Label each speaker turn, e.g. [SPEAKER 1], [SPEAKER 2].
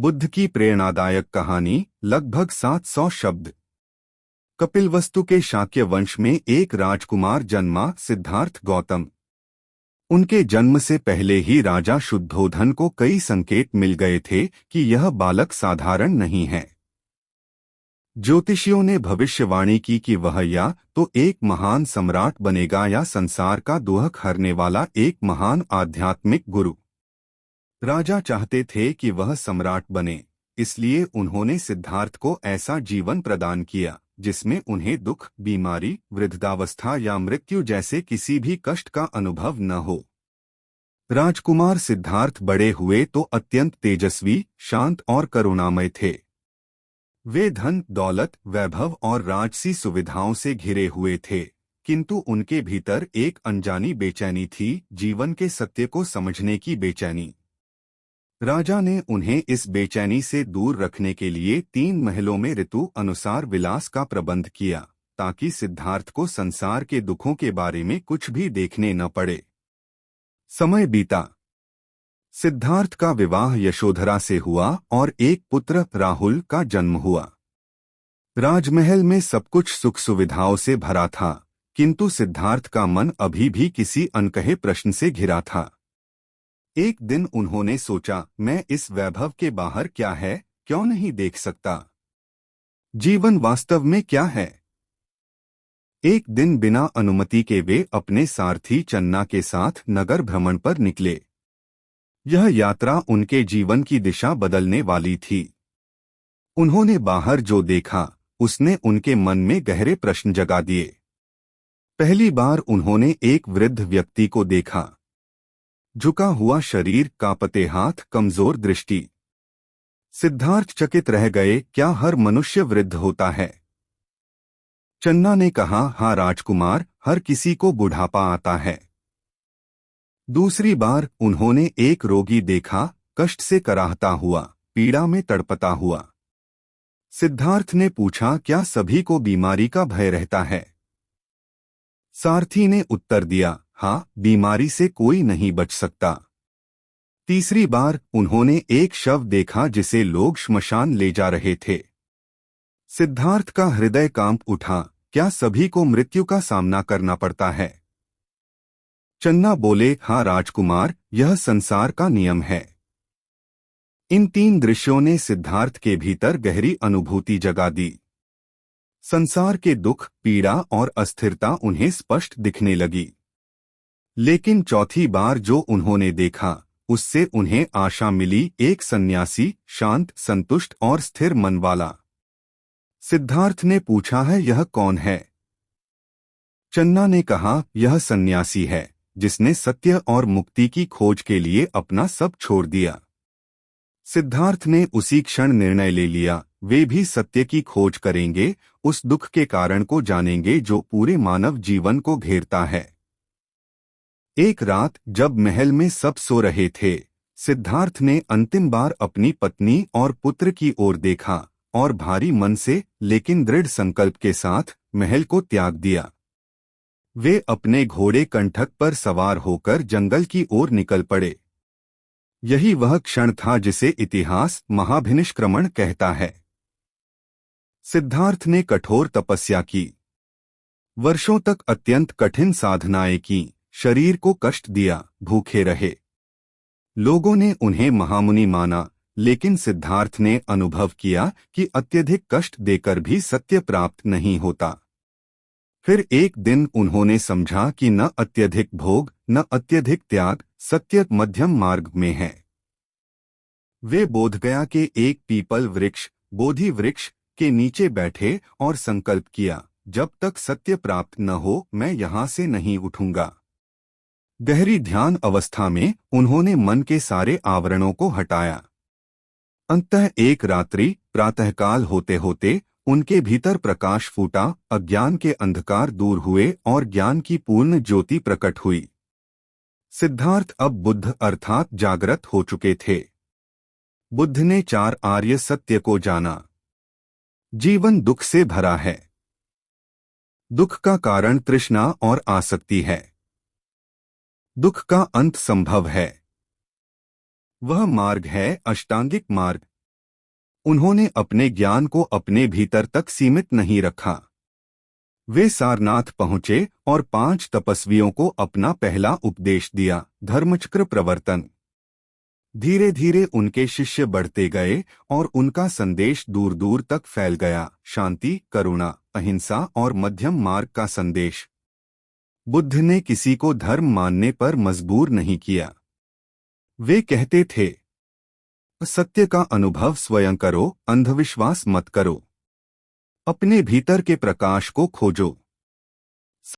[SPEAKER 1] बुद्ध की प्रेरणादायक कहानी, लगभग 700 शब्द। कपिलवस्तु के शाक्य वंश में एक राजकुमार जन्मा, सिद्धार्थ गौतम। उनके जन्म से पहले ही राजा शुद्धोधन को कई संकेत मिल गए थे कि यह बालक साधारण नहीं है। ज्योतिषियों ने भविष्यवाणी की कि वह या तो एक महान सम्राट बनेगा या संसार का दुख हरने वाला एक महान आध्यात्मिक गुरु। राजा चाहते थे कि वह सम्राट बने, इसलिए उन्होंने सिद्धार्थ को ऐसा जीवन प्रदान किया जिसमें उन्हें दुख, बीमारी, वृद्धावस्था या मृत्यु जैसे किसी भी कष्ट का अनुभव न हो। राजकुमार सिद्धार्थ बड़े हुए तो अत्यंत तेजस्वी, शांत और करुणामय थे। वे धन, दौलत, वैभव और राजसी सुविधाओं से घिरे हुए थे, किंतु उनके भीतर एक अनजानी बेचैनी थी, जीवन के सत्य को समझने की बेचैनी। राजा ने उन्हें इस बेचैनी से दूर रखने के लिए 3 महलों में ऋतु अनुसार विलास का प्रबंध किया, ताकि सिद्धार्थ को संसार के दुखों के बारे में कुछ भी देखने न पड़े। समय बीता। सिद्धार्थ का विवाह यशोधरा से हुआ और एक पुत्र राहुल का जन्म हुआ। राजमहल में सब कुछ सुख सुविधाओं से भरा था, किंतु सिद्धार्थ का मन अभी भी किसी अनकहे प्रश्न से घिरा था। एक दिन उन्होंने सोचा, मैं इस वैभव के बाहर क्या है, क्यों नहीं देख सकता? जीवन वास्तव में क्या है? एक दिन बिना अनुमति के वे अपने सारथी चन्ना के साथ नगर भ्रमण पर निकले। यह यात्रा उनके जीवन की दिशा बदलने वाली थी। उन्होंने बाहर जो देखा, उसने उनके मन में गहरे प्रश्न जगा दिए। पहली बार उन्होंने एक वृद्ध व्यक्ति को देखा। झुका हुआ शरीर, कांपते हाथ, कमजोर दृष्टि। सिद्धार्थ चकित रह गए, क्या हर मनुष्य वृद्ध होता है? चन्ना ने कहा, हाँ राजकुमार, हर किसी को बुढ़ापा आता है। दूसरी बार उन्होंने एक रोगी देखा, कष्ट से कराहता हुआ, पीड़ा में तड़पता हुआ। सिद्धार्थ ने पूछा, क्या सभी को बीमारी का भय रहता है? सारथी ने उत्तर दिया, हाँ, बीमारी से कोई नहीं बच सकता। तीसरी बार उन्होंने एक शव देखा जिसे लोग श्मशान ले जा रहे थे। सिद्धार्थ का हृदय कांप उठा, क्या सभी को मृत्यु का सामना करना पड़ता है? चन्ना बोले, हाँ राजकुमार, यह संसार का नियम है। इन 3 दृश्यों ने सिद्धार्थ के भीतर गहरी अनुभूति जगा दी। संसार के दुख, पीड़ा और अस्थिरता उन्हें स्पष्ट दिखने लगी। लेकिन चौथी बार जो उन्होंने देखा, उससे उन्हें आशा मिली, एक सन्यासी, शांत, संतुष्ट और स्थिर मन वाला। सिद्धार्थ ने पूछा, है यह कौन है? चन्ना ने कहा, यह सन्यासी है, जिसने सत्य और मुक्ति की खोज के लिए अपना सब छोड़ दिया। सिद्धार्थ ने उसी क्षण निर्णय ले लिया, वे भी सत्य की खोज करेंगे, उस दुख के कारण को जानेंगे जो पूरे मानव जीवन को घेरता है। एक रात जब महल में सब सो रहे थे, सिद्धार्थ ने अंतिम बार अपनी पत्नी और पुत्र की ओर देखा और भारी मन से लेकिन दृढ़ संकल्प के साथ महल को त्याग दिया। वे अपने घोड़े कंठक पर सवार होकर जंगल की ओर निकल पड़े। यही वह क्षण था जिसे इतिहास महाभिनिष्क्रमण कहता है। सिद्धार्थ ने कठोर तपस्या की, वर्षों तक अत्यंत कठिन साधनाएं की, शरीर को कष्ट दिया, भूखे रहे। लोगों ने उन्हें महामुनि माना, लेकिन सिद्धार्थ ने अनुभव किया कि अत्यधिक कष्ट देकर भी सत्य प्राप्त नहीं होता। फिर एक दिन उन्होंने समझा कि न अत्यधिक भोग, न अत्यधिक त्याग, सत्य मध्यम मार्ग में है। वे बोधगया के एक पीपल वृक्ष, बोधि वृक्ष के नीचे बैठे और संकल्प किया, जब तक सत्य प्राप्त न हो, मैं यहाँ से नहीं उठूंगा। गहरी ध्यान अवस्था में उन्होंने मन के सारे आवरणों को हटाया। अंततः एक रात्रि, प्रातःकाल होते होते उनके भीतर प्रकाश फूटा, अज्ञान के अंधकार दूर हुए और ज्ञान की पूर्ण ज्योति प्रकट हुई। सिद्धार्थ अब बुद्ध अर्थात जागृत हो चुके थे। बुद्ध ने 4 आर्य सत्य को जाना। जीवन दुख से भरा है। दुख का कारण तृष्णा और आसक्ति है। दुख का अंत संभव है। वह मार्ग है अष्टांगिक मार्ग, उन्होंने अपने ज्ञान को अपने भीतर तक सीमित नहीं रखा। वे सारनाथ पहुंचे और 5 तपस्वियों को अपना पहला उपदेश दिया, धर्मचक्र प्रवर्तन। धीरे धीरे उनके शिष्य बढ़ते गए और उनका संदेश दूर दूर तक फैल गया, शांति, करुणा, अहिंसा और मध्यम मार्ग का संदेश। बुद्ध ने किसी को धर्म मानने पर मजबूर नहीं किया। वे कहते थे, सत्य का अनुभव स्वयं करो, अंधविश्वास मत करो। अपने भीतर के प्रकाश को खोजो।